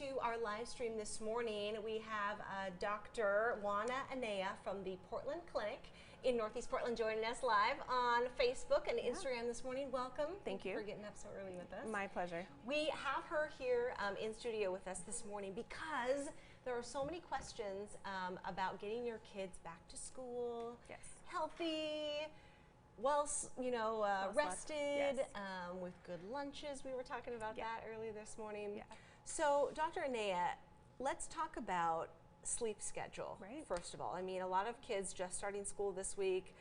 To our live stream this morning, we have Dr. Oana Enea from the Portland Clinic in Northeast Portland joining us live on Facebook and Instagram this morning. Welcome. Thank you for getting up so early with us. My pleasure. We have her here in studio with us this morning because there are so many questions about getting your kids back to school, healthy, well, rested, with good lunches. We were talking about that earlier this morning. Yeah. So, Dr. Enea, let's talk about sleep schedule, first of all. I mean, a lot of kids just starting school this week,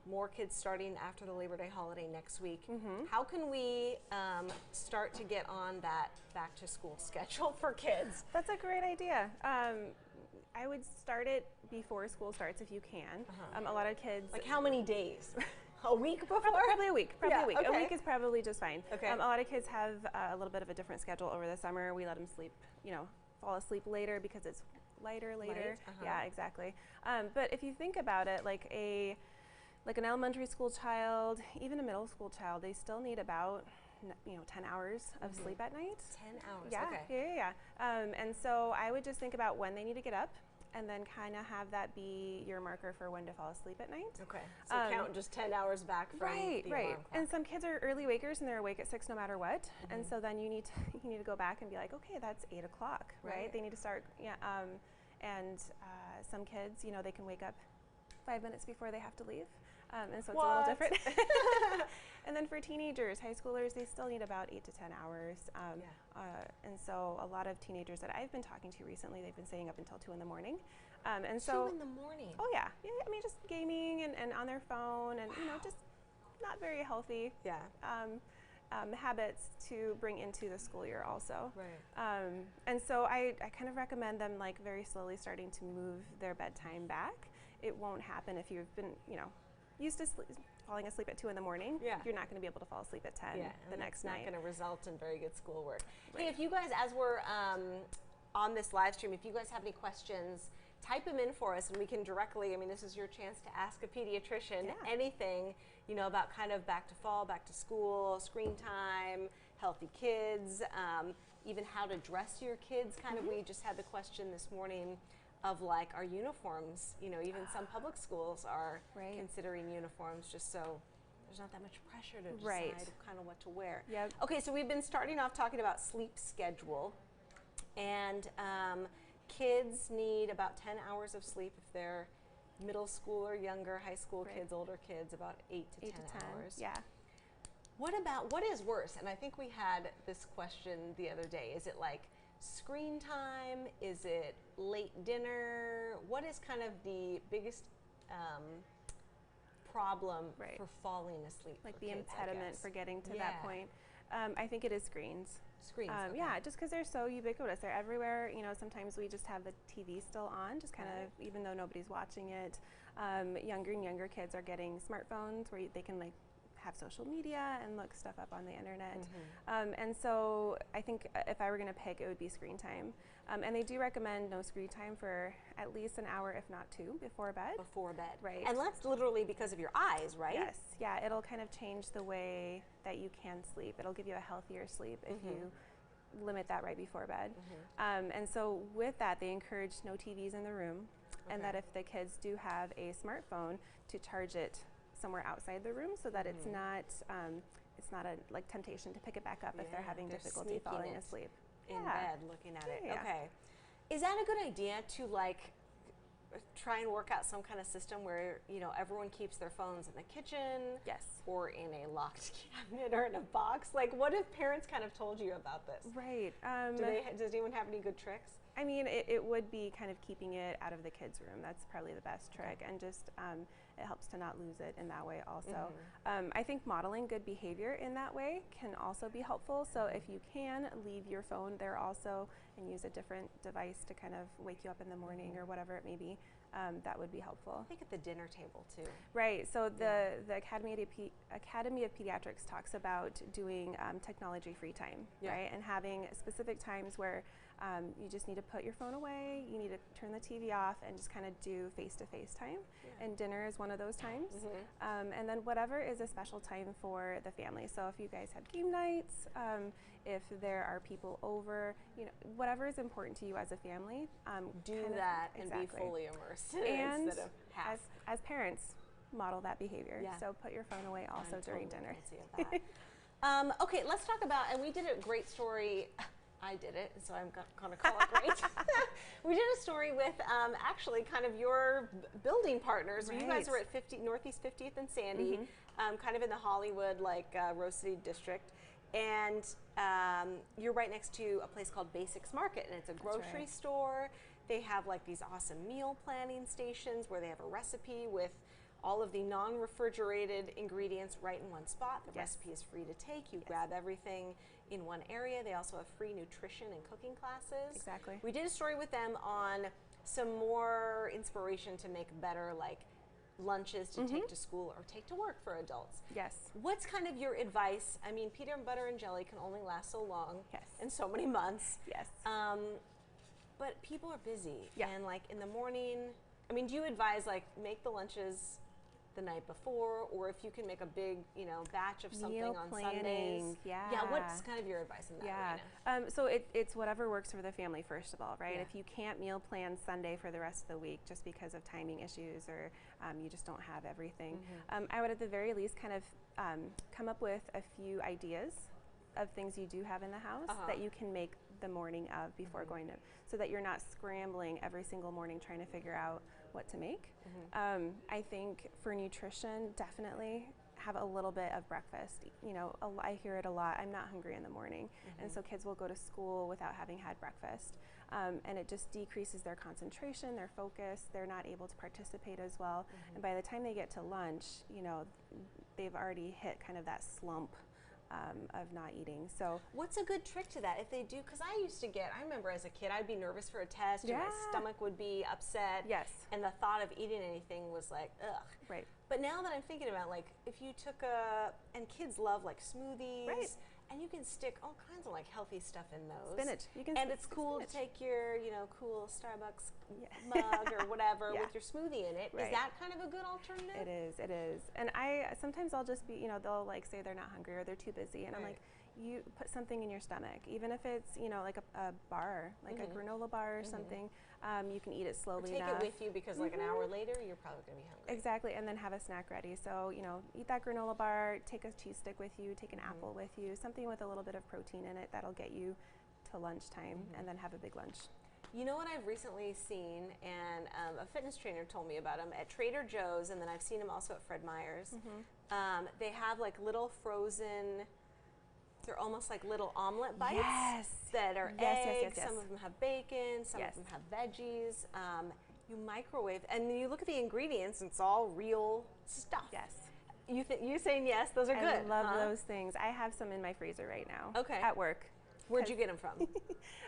more kids starting after the Labor Day holiday next week. How can we start to get on that back to school schedule for kids? That's a great idea. I would start it before school starts if you can. A lot of kids... Like how many days? A week before? Probably a week. Probably a week. Okay. A week is probably just fine. Okay. A lot of kids have a little bit of a different schedule over the summer. We let them sleep, fall asleep later because it's lighter later. Yeah, exactly. But if you think about it, like an elementary school child, even a middle school child, they still need about 10 hours of sleep at night. 10 hours. Yeah, okay. yeah. And so I would just think about when they need to get up, and then kind of have that be your marker for when to fall asleep at night. Okay, so count just 10 hours back from the alarm clock. And some kids are early wakers and they're awake at 6 no matter what. And so then you need to go back and be like, okay, that's 8 o'clock, right? They need to start, some kids, they can wake up 5 minutes before they have to leave. And so it's a little different. And then for teenagers, high schoolers, they still need about 8 to 10 hours. And so a lot of teenagers that I've been talking to recently, they've been staying up until 2 in the morning. And so 2 in the morning? Oh yeah. I mean, just gaming and on their phone and, just not very healthy habits to bring into the school year also. Right. And so I kind of recommend them like very slowly starting to move their bedtime back. It won't happen if you've been, used to falling asleep at 2 in the morning. You're not going to be able to fall asleep at 10 the next night. It's not going to result in very good schoolwork. Hey, if you guys, as we're on this live stream, if you guys have any questions, type them in for us and we can directly, this is your chance to ask a pediatrician anything, about kind of back to fall, back to school, screen time, healthy kids, even how to dress your kids. Kind of, we just had the question this morning of like our uniforms, even some public schools are considering uniforms just so there's not that much pressure to decide kind of what to wear. Okay, so we've been starting off talking about sleep schedule, and kids need about 10 hours of sleep if they're middle school or younger, high school kids, older kids, about 8 to 10 hours. Yeah. What is worse? And I think we had this question the other day. Is it like screen time? Is it late dinner? What is kind of the biggest problem for falling asleep? Like the impediment for getting to that point. I think it is screens. Screens. Yeah, just because they're so ubiquitous. They're everywhere. Sometimes we just have the TV still on, just kind of, even though nobody's watching it. Younger and younger kids are getting smartphones where they can have social media and look stuff up on the internet. And so I think if I were going to pick, it would be screen time. And they do recommend no screen time for at least an hour, if not 2, before bed. Before bed. Right. And that's literally because of your eyes, right? Yes. Yeah, it'll kind of change the way that you can sleep. It'll give you a healthier sleep if you limit that right before bed. And so with that, they encourage no TVs in the room, and that if the kids do have a smartphone, to charge it somewhere outside the room so that it's not a temptation to pick it back up if they're having difficulty falling asleep. In bed looking at it. Okay. Is that a good idea to try and work out some kind of system where everyone keeps their phones in the kitchen? Yes. Or in a locked cabinet or in a box? Like, what if parents kind of told you about this? Right. Does anyone have any good tricks? I mean, it would be kind of keeping it out of the kids' room. That's probably the best trick, and just it helps to not lose it in that way also. I think modeling good behavior in that way can also be helpful. So if you can, leave your phone there also and use a different device to kind of wake you up in the morning or whatever it may be. That would be helpful. I think at the dinner table too. Right. So the Academy of Pediatrics talks about doing technology-free time, right, and having specific times where You just need to put your phone away. You need to turn the TV off and just kind of do face-to-face time. And dinner is one of those times. And then whatever is a special time for the family. So if you guys have game nights, if there are people over, you know, whatever is important to you as a family, do that and be fully immersed. And instead of half. As parents, model that behavior. So put your phone away also during dinner. Okay, let's talk about, and we did a great story. I did it, so I'm going to call it great. We did a story with actually kind of your building partners. You guys were at Northeast 50th and Sandy, kind of in the Hollywood, like Rose City district. And you're right next to a place called Basics Market, and it's a grocery store. They have like these awesome meal planning stations where they have a recipe with all of the non-refrigerated ingredients right in one spot. The recipe is free to take. You grab everything in one area. They also have free nutrition and cooking classes. We did a story with them on some more inspiration to make better like lunches to take to school or take to work for adults. What's kind of your advice? I mean, peanut butter and jelly can only last so long and so many months. But people are busy and like in the morning, I mean, do you advise like make the lunches the night before, or if you can make a big, you know, batch of something on Sundays? What's kind of your advice in that arena? So it's whatever works for the family, first of all, right? If you can't meal plan Sunday for the rest of the week just because of timing issues or you just don't have everything, I would at the very least kind of come up with a few ideas of things you do have in the house that you can make the morning of before going to, so that you're not scrambling every single morning trying to figure out what to make. I think for nutrition, definitely have a little bit of breakfast. You know, I hear it a lot, I'm not hungry in the morning. And so kids will go to school without having had breakfast. And it just decreases their concentration, their focus, they're not able to participate as well. And by the time they get to lunch, you know, they've already hit kind of that slump of not eating. So what's a good trick to that if they do? Because I remember as a kid, I'd be nervous for a test, and my stomach would be upset. And the thought of eating anything was like, ugh. But now that I'm thinking about, like, if you took and kids love like smoothies, and you can stick all kinds of like healthy stuff in those. Spinach. You can and it's cool to take your, you know, cool Starbucks mug or whatever with your smoothie in it. Is that kind of a good alternative? It is. And sometimes I'll just be, you know, they'll like say they're not hungry or they're too busy, and I'm like, you put something in your stomach, even if it's, you know, like a bar, like a granola bar or something. You can eat it slowly enough. Take it with you because like an hour later, you're probably going to be hungry. Exactly, and then have a snack ready. So, you know, eat that granola bar, take a cheese stick with you, take an apple with you, something with a little bit of protein in it that'll get you to lunchtime, and then have a big lunch. You know what I've recently seen, and a fitness trainer told me about them at Trader Joe's, and then I've seen them also at Fred Meyer's. They have like little frozen, they're almost like little omelet bites that are eggs. Some of them have bacon, some of them have veggies. You microwave, and you look at the ingredients, it's all real stuff. You saying yes? Those are good. I love those things. I have some in my freezer right now. At work. Where'd you get them from?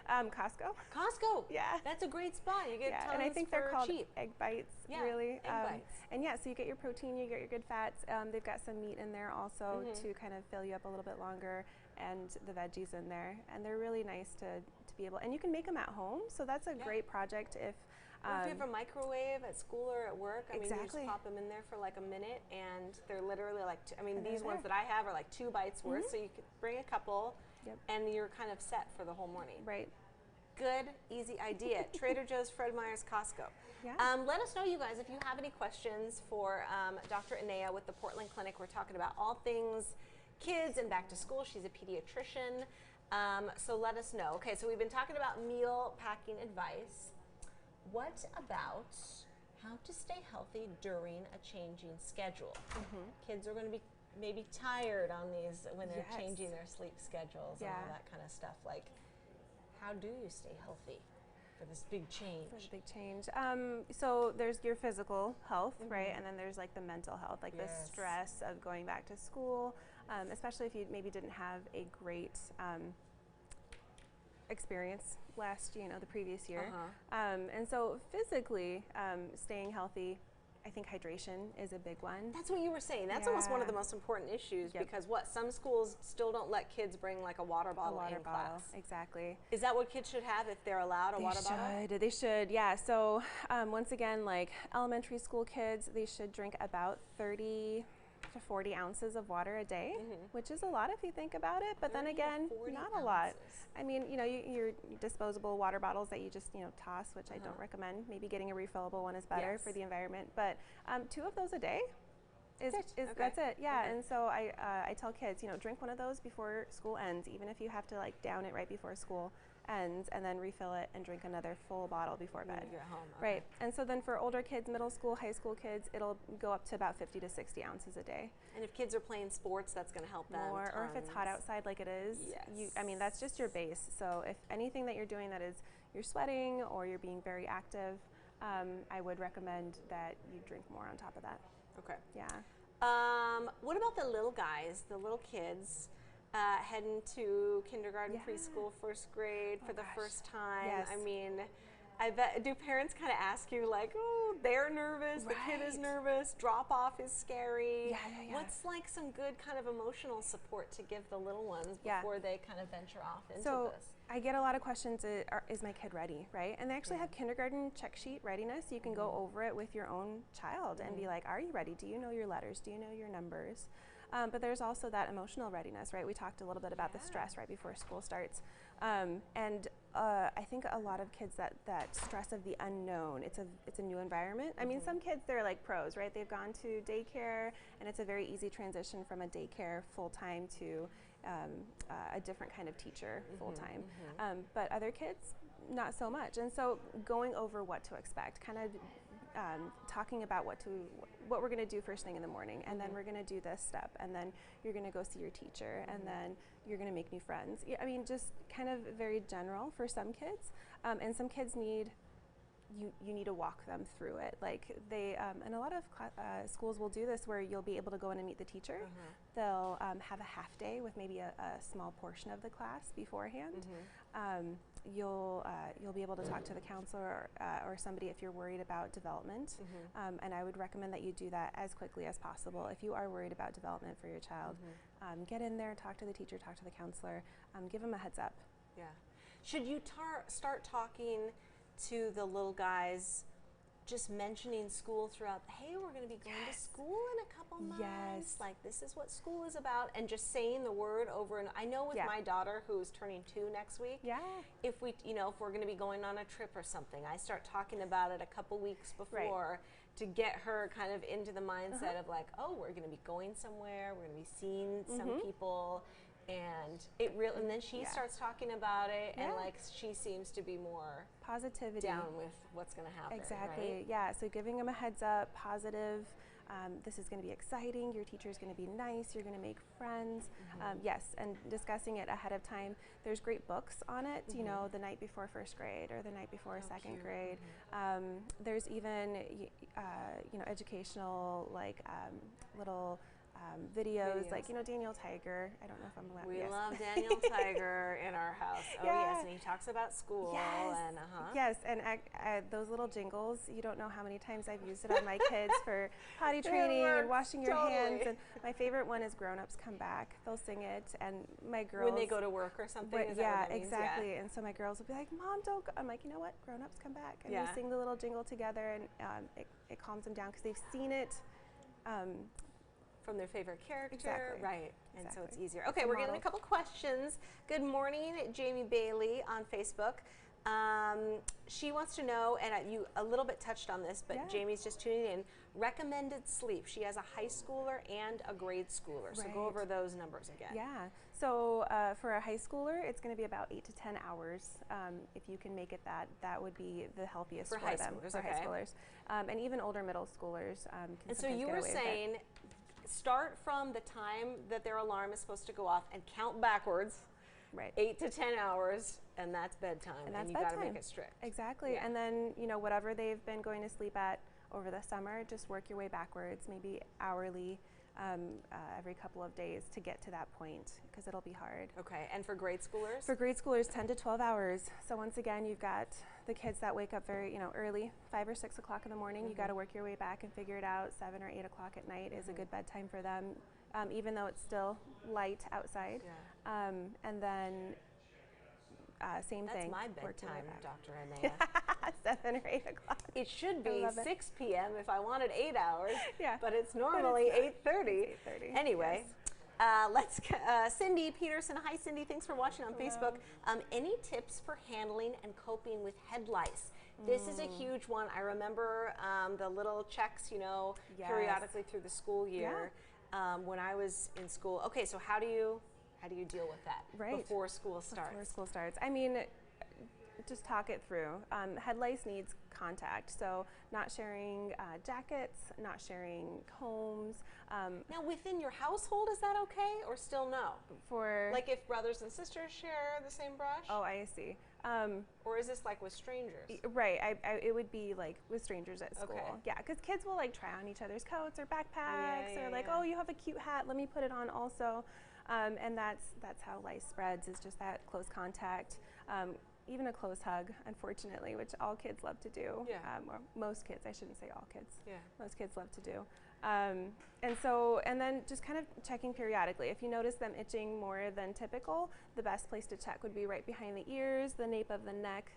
Costco. Costco. That's a great spot. You get tons and I think they're called cheap. egg bites. Really. Egg bites. And so you get your protein, you get your good fats. They've got some meat in there also to kind of fill you up a little bit longer, and the veggies in there. And they're really nice to be able. And you can make them at home, so that's a great project if. Or if you have a microwave at school or at work, I mean, you just pop them in there for like a minute, and they're literally like, these ones that I have are like 2 bites worth, so you could bring a couple, and you're kind of set for the whole morning. Good, easy idea. Trader Joe's, Fred Meyer's, Costco. Let us know, you guys, if you have any questions for Dr. Enea with the Portland Clinic. We're talking about all things kids and back to school. She's a pediatrician, so let us know. Okay, so we've been talking about meal packing advice. What about how to stay healthy during a changing schedule? Kids are going to be maybe tired on these when they're changing their sleep schedules and all that kind of stuff. Like, how do you stay healthy for this big change? So there's your physical health, right? And then there's like the mental health, like the stress of going back to school, especially if you maybe didn't have a great experience the previous year. And so physically, staying healthy I think hydration is a big one. That's what you were saying. That's almost one of the most important issues because some schools still don't let kids bring like a water bottle in class. Exactly. Is that what kids should have if they're allowed a water bottle? They should, yeah. So once again, like elementary school kids, they should drink about 30 to 40 ounces of water a day, which is a lot if you think about it, but then again, not a lot. I mean, you know, your disposable water bottles that you just, you know, toss, which I don't recommend. Maybe getting a refillable one is better for the environment, but 2 of those a day is that's it. Yeah, and so I tell kids, you know, drink one of those before school ends, even if you have to like down it right before school ends, and then refill it and drink another full bottle before bed. You're at home. Right, and so then for older kids, middle school, high school kids, it'll go up to about 50 to 60 ounces a day. And if kids are playing sports, that's going to help them more, or if it's hot outside like it is, I mean, that's just your base. So if anything that you're doing that is you're sweating or you're being very active, I would recommend that you drink more on top of that. Okay. Yeah. What about the little guys, the little kids? Heading to kindergarten, preschool, first grade for the first time. Yes. I mean, I bet, do parents kind of ask you like, oh, they're nervous, the kid is nervous, drop off is scary. What's like some good kind of emotional support to give the little ones before they kind of venture off into this? I get a lot of questions, is my kid ready, right? And they actually have kindergarten check sheet readiness. You can go over it with your own child and be like, are you ready? Do you know your letters? Do you know your numbers? But there's also that emotional readiness, right? We talked a little bit about the stress right before school starts. And I think a lot of kids, that stress of the unknown, it's a new environment. I mean, some kids, they're like pros, right? They've gone to daycare, and it's a very easy transition from a daycare full-time to a different kind of teacher full-time. But other kids, not so much. And so going over what to expect, kind of talking about what we're going to do first thing in the morning, and then we're going to do this step, and then you're going to go see your teacher, and then you're going to make new friends. I mean, just kind of very general for some kids, and some kids need you need to walk them through it. Like they, and a lot of schools will do this where you'll be able to go in and meet the teacher. They'll have a half day with maybe a small portion of the class beforehand. You'll be able to talk to the counselor or somebody if you're worried about development. And I would recommend that you do that as quickly as possible. If you are worried about development for your child, get in there, talk to the teacher, talk to the counselor, give them a heads up. Yeah. Should you start talking to the little guys, just mentioning school throughout, hey, we're going to be going to school in a couple months, like this is what school is about, and just saying the word over and I know with my daughter who's turning 2 next week, if we, you know, if we're going to be going on a trip or something, I start talking about it a couple weeks before to get her kind of into the mindset of like, oh, we're going to be going somewhere, we're going to be seeing some people. And it really, and then she starts talking about it, and like she seems to be more positivity down with what's going to happen. Exactly. Right? Yeah. So giving them a heads up, positive. This is going to be exciting. Your teacher is going to be nice. You're going to make friends. Yes, and discussing it ahead of time. There's great books on it. You know, the night before first grade or the night before second grade. There's even you know, educational like little. Videos like, you know, Daniel Tiger. I don't know if I'm allowed. We love Daniel Tiger in our house. Oh yes, and he talks about school. And yes, and those little jingles. You don't know how many times I've used it on my kids for potty training and washing your hands. And my favorite one is "Grown Ups Come Back." They'll sing it, and my girls when they go to work or something. Is that what it means? Exactly. And so my girls will be like, "Mom, don't go." I'm like, you know what? Grown Ups Come Back, and we sing the little jingle together, and it calms them down because they've seen it. From their favorite character, right? And so it's easier. It's okay, we're getting a couple questions. Good morning, Jamie Bailey on Facebook. She wants to know, and you a little bit touched on this, but Jamie's just tuning in. Recommended sleep. She has a high schooler and a grade schooler. So go over those numbers again. Yeah. So for a high schooler, it's going to be about 8 to 10 hours. If you can make it that would be the healthiest for high them. Schoolers, for high schoolers, and even older middle schoolers. And so you were saying, start from the time that their alarm is supposed to go off and count backwards. Right. 8 to 10 hours, and that's bedtime. And you got to make it strict. Exactly. And then, you know, whatever they've been going to sleep at over the summer, just work your way backwards, maybe hourly. every couple of days to get to that point, because it'll be hard. Okay, and for grade schoolers? For grade schoolers, 10 to 12 hours. So once again, you've got the kids that wake up very, early, 5 or 6 o'clock in the morning. You got to work your way back and figure it out. 7 or 8 o'clock at night is a good bedtime for them, even though it's still light outside. Yeah. And then same thing. That's my bedtime, Dr. Enea. 7 or 8 o'clock. It should be 6 p.m. if I wanted 8 hours, yeah, but it's normally 8:30. Anyway, yes. Cindy Peterson. Hi, Cindy. Thanks for watching on Facebook. Any tips for handling and coping with head lice? This is a huge one. I remember the little checks, Yes. periodically through the school year when I was in school. Okay, so how do you deal with that before school starts? Before school starts. I mean, just talk it through. Head lice needs contact, so not sharing jackets, not sharing combs. Now, within your household, is that okay, or still no? For like if brothers and sisters share the same brush? Oh, I see. Or is this like with strangers? Right. It would be like with strangers at school. Okay. Yeah, because kids will like try on each other's coats or backpacks, or like, oh, you have a cute hat, let me put it on also. And that's how lice spreads, is just that close contact. Even a close hug, unfortunately, which all kids love to do. Yeah. Or most kids, I shouldn't say all kids. Yeah. Most kids love to do. And then just kind of checking periodically. If you notice them itching more than typical, the best place to check would be right behind the ears, the nape of the neck.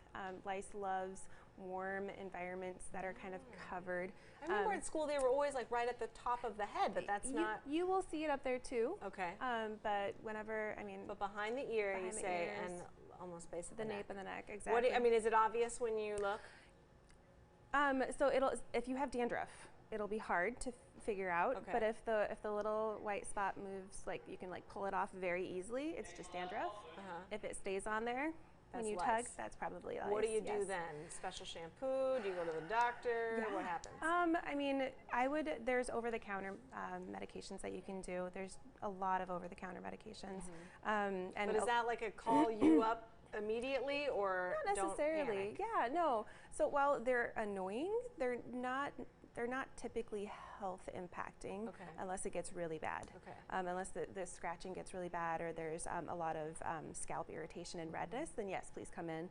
Lice loves warm environments that are kind of covered. I remember at school they were always like right at the top of the head, but that's not. You will see it up there too. Okay. But whenever, But behind the ear, behind you the say, ears, and almost base of the nape of the neck, exactly. Is it obvious when you look? So if you have dandruff, it'll be hard to figure out. Okay. But if the little white spot moves, like you can like pull it off very easily, it's just dandruff. If it stays on there when you tug, that's probably lice. What do you do then? Special shampoo? Do you go to the doctor? Yeah. What happens? I mean, there's over-the-counter medications that you can do. There's a lot of over-the-counter medications. But is that like a call you up immediately, or not necessarily? Yeah, no. So while they're annoying, they're not typically health impacting unless it gets really bad. Unless the scratching gets really bad, or there's a lot of scalp irritation and redness, then yes, please come in.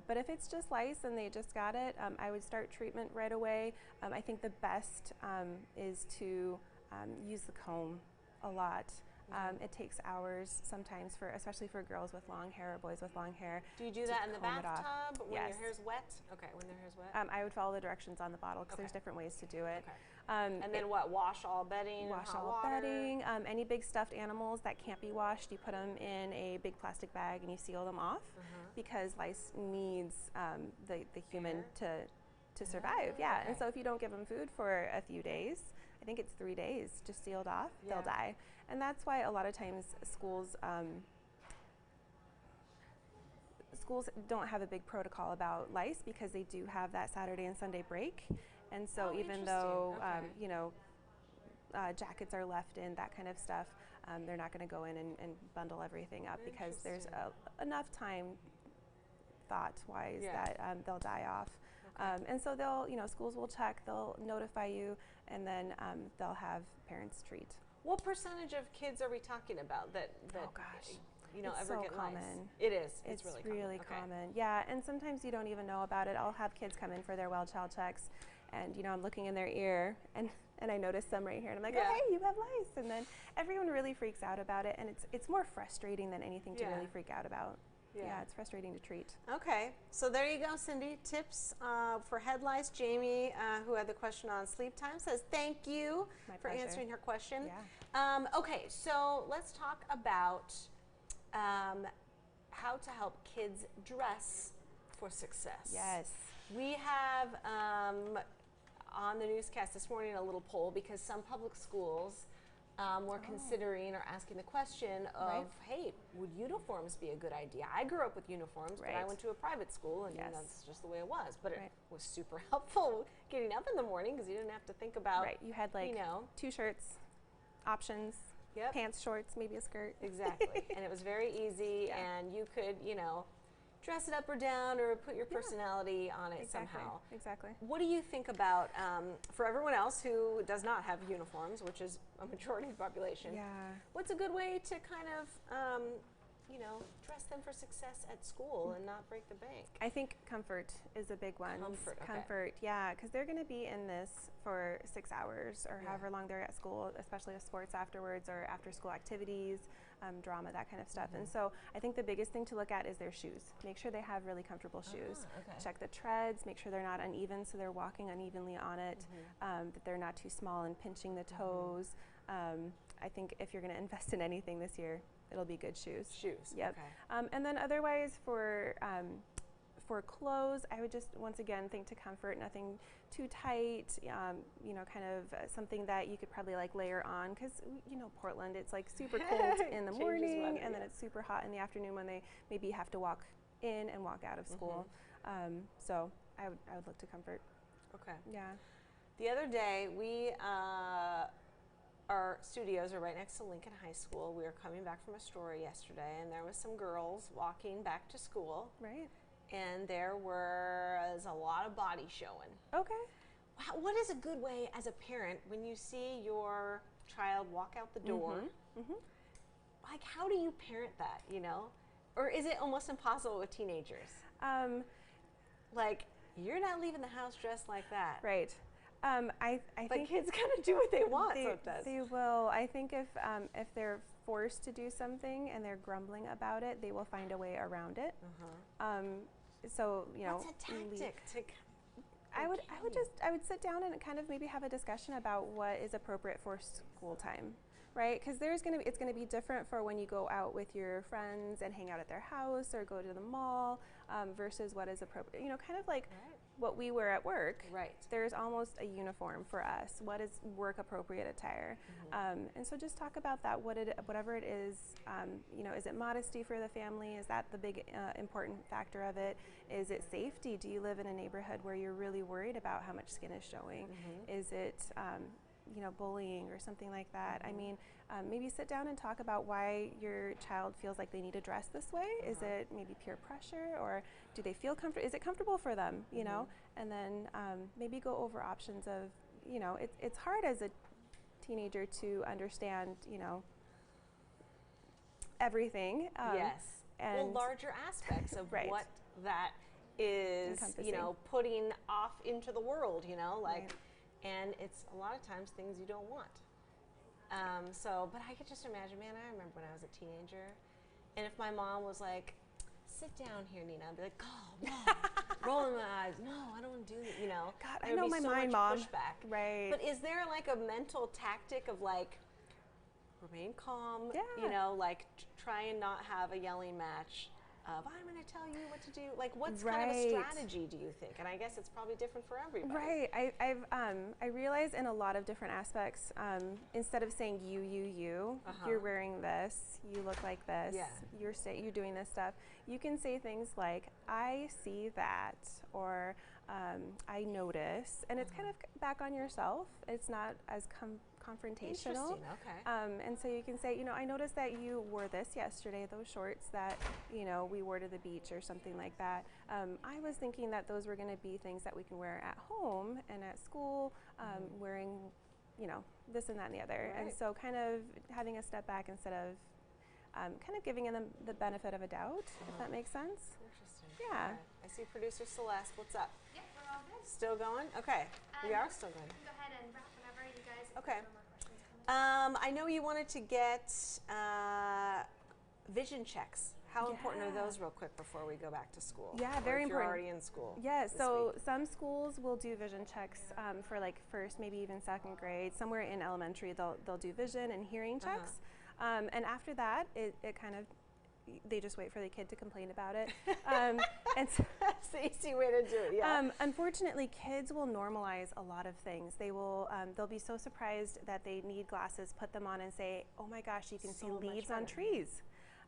But if it's just lice and they just got it, I would start treatment right away. I think the best is to use the comb a lot. It takes hours sometimes, especially for girls with long hair or boys with long hair. Do you do that in the bathtub when Yes. your hair's wet? Okay, when their hair's wet. I would follow the directions on the bottle, because there's different ways to do it. And then what? Wash all bedding. Wash in hot all water? bedding. Any big stuffed animals that can't be washed, you put them in a big plastic bag and you seal them off, because lice needs the human to survive. Yeah, and so if you don't give them food for a few days, I think it's 3 days, just sealed off, they'll die. And that's why a lot of times schools don't have a big protocol about lice, because they do have that Saturday and Sunday break. And so even though jackets are left in, that kind of stuff, they're not going to go in and bundle everything up, because there's enough time thought-wise that they'll die off. And so schools will check, they'll notify you, and then they'll have parents treat. What percentage of kids are we talking about that oh gosh, ever so get common. lice? It is. It's really common. Yeah, and sometimes you don't even know about it. I'll have kids come in for their well child checks, and I'm looking in their ear, and I notice some right here, and I'm like, oh, hey, you have lice, and then everyone really freaks out about it, and it's more frustrating than anything to really freak out about. Yeah, it's frustrating to treat. Okay, so there you go, Cindy. Tips for head lice. Jamie, who had the question on sleep time, says thank you for answering her question. Yeah. Okay, so let's talk about how to help kids dress for success. Yes. We have on the newscast this morning a little poll, because some public schools were considering or asking the question of, hey, would uniforms be a good idea? I grew up with uniforms, but I went to a private school, and that's just the way it was. But it was super helpful getting up in the morning, because you didn't have to think about, you had like 2 shirts, options, pants, shorts, maybe a skirt. Exactly. And it was very easy, and you could, dress it up or down or put your personality on it somehow. Exactly. What do you think about, for everyone else who does not have uniforms, which is a majority of the population, what's a good way to kind of, you know, dress them for success at school and not break the bank? I think comfort is a big one. Comfort, yeah, because they're going to be in this for 6 hours or however long they're at school, especially with sports afterwards or after school activities, drama, that kind of stuff. And so I think the biggest thing to look at is their shoes. Make sure they have really comfortable shoes. Check the treads, make sure they're not uneven so they're walking unevenly on it, that they're not too small and pinching the toes. I think if you're going to invest in anything this year, it'll be good shoes. Yep. And then otherwise for clothes, I would just once again think to comfort, nothing too tight, you know, kind of something that you could probably like layer on, because you know Portland, it's like super cold in the morning weather, and then it's super hot in the afternoon when they maybe have to walk in and walk out of school. So I would look to comfort. Yeah. The other day we our studios are right next to Lincoln High School. We were coming back from a story yesterday, and there was some girls walking back to school. Right. And there was a lot of body showing. Okay. What is a good way as a parent when you see your child walk out the door? Like, how do you parent that, you know? Or is it almost impossible with teenagers? Like, you're not leaving the house dressed like that. Right. I think kids kind of do what they want sometimes. They will. I think if they're forced to do something and they're grumbling about it, they will find a way around it. So you know, what's a tactic to? I would sit down and kind of maybe have a discussion about what is appropriate for school time, right? Because it's gonna be different for when you go out with your friends and hang out at their house or go to the mall versus what is appropriate. You know, kind of like. What we wear at work, there's almost a uniform for us. What is work appropriate attire? And so just talk about that, whatever it is, you know, is it modesty for the family? Is that the big important factor of it? Is it safety? Do you live in a neighborhood where you're really worried about how much skin is showing? Is it, you know, bullying or something like that? I mean, maybe sit down and talk about why your child feels like they need to dress this way. Is it maybe peer pressure, or do they feel comfortable? Is it comfortable for them, you know? And then maybe go over options of, you know, it's hard as a teenager to understand, you know, everything. And larger aspects of what that is, you know, putting off into the world, you know, like, and it's a lot of times things you don't want. But I could just imagine, man, I remember when I was a teenager, and if my mom was like, sit down here, Nina, I'd be like, oh, Mom, rolling my eyes, no, I don't want to do that, you know. God, I know my mind, Mom. Pushback. Right. But is there like a mental tactic of like, remain calm, you know, like try and not have a yelling match of, I'm going to tell you what to do. Like, what's kind of a strategy, do you think? And I guess it's probably different for everybody. Right. I realize in a lot of different aspects, instead of saying you, you're wearing this, you look like this, you're doing this stuff, you can say things like, I see that, or I notice, and it's kind of back on yourself. It's not as confrontational. And so you can say, you know, I noticed that you wore this yesterday, those shorts that, you know, we wore to the beach or something like that. I was thinking that those were going to be things that we can wear at home and at school, wearing, you know, this and that and the other. And so kind of having a step back instead of kind of giving them the benefit of a doubt, if that makes sense. Interesting. Yeah. I see producer Celeste. What's up? Yep, we're all good. Still going? Okay. We are still going. Go ahead and wrap whenever you guys Okay. have more questions coming. I know you wanted to get vision checks. How important are those, real quick, before we go back to school? Yeah, very if important. You're already in school. Yeah, so some schools will do vision checks for like first, maybe even second grade. Somewhere in elementary, they'll do vision and hearing checks. And after that, it kind of, they just wait for the kid to complain about it. And so that's the easy way to do it, unfortunately, kids will normalize a lot of things. They will, they'll be so surprised that they need glasses, put them on and say, oh my gosh, you can see leaves on trees.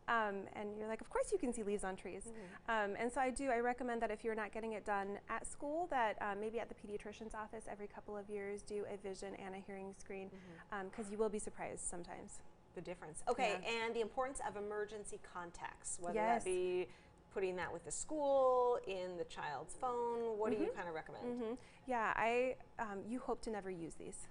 And you're like, of course you can see leaves on trees. And so I recommend that if you're not getting it done at school, that maybe at the pediatrician's office every couple of years do a vision and a hearing screen, because you will be surprised sometimes. The difference. Okay, and the importance of emergency contacts, whether that be putting that with the school, in the child's phone? What do you kind of recommend? Yeah, you hope to never use these.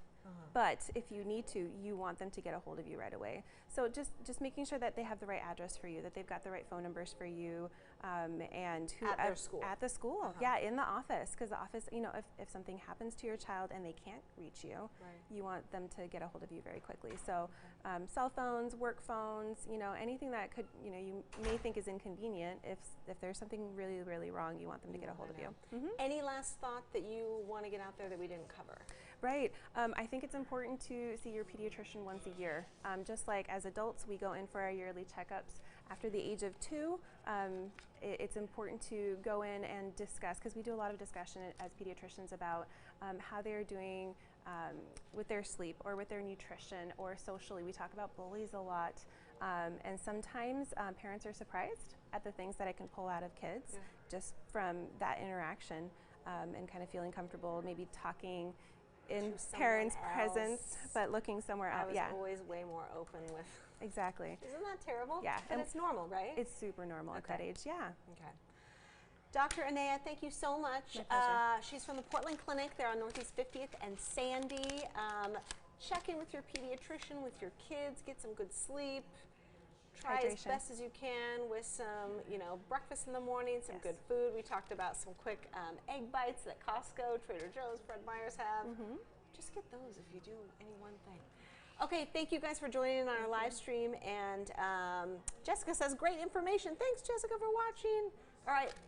But if you need to, you want them to get a hold of you right away. So just making sure that they have the right address for you, that they've got the right phone numbers for you, and who At their school. At the school, yeah, in the office, because the office, you know, if something happens to your child and they can't reach you, you want them to get a hold of you very quickly. So cell phones, work phones, you know, anything that could, you know, you may think is inconvenient. If there's something really, really wrong, you want them to get a hold of you. Any last thought that you want to get out there that we didn't cover? Right. I think it's important to see your pediatrician once a year. Just like as adults, we go in for our yearly checkups. After the age of 2, it's important to go in and discuss, because we do a lot of discussion as pediatricians about how they're doing with their sleep or with their nutrition or socially. We talk about bullies a lot. And sometimes parents are surprised at the things that I can pull out of kids just from that interaction, and kind of feeling comfortable, maybe talking in parents' presence, but looking somewhere else. I was always way more open with. Exactly. Isn't that terrible? Yeah. But it's normal, right? It's super normal at that age, yeah. Okay. Dr. Enea, thank you so much. My pleasure. She's from the Portland Clinic. They're on Northeast 50th and Sandy. Check in with your pediatrician, with your kids, get some good sleep. Try as best as you can with some, you know, breakfast in the morning, some good food. We talked about some quick egg bites that Costco, Trader Joe's, Fred Meyer's have. Just get those if you do any one thing. Okay, thank you guys for joining on our live stream. And Jessica says, great information. Thanks, Jessica, for watching. All right, bye.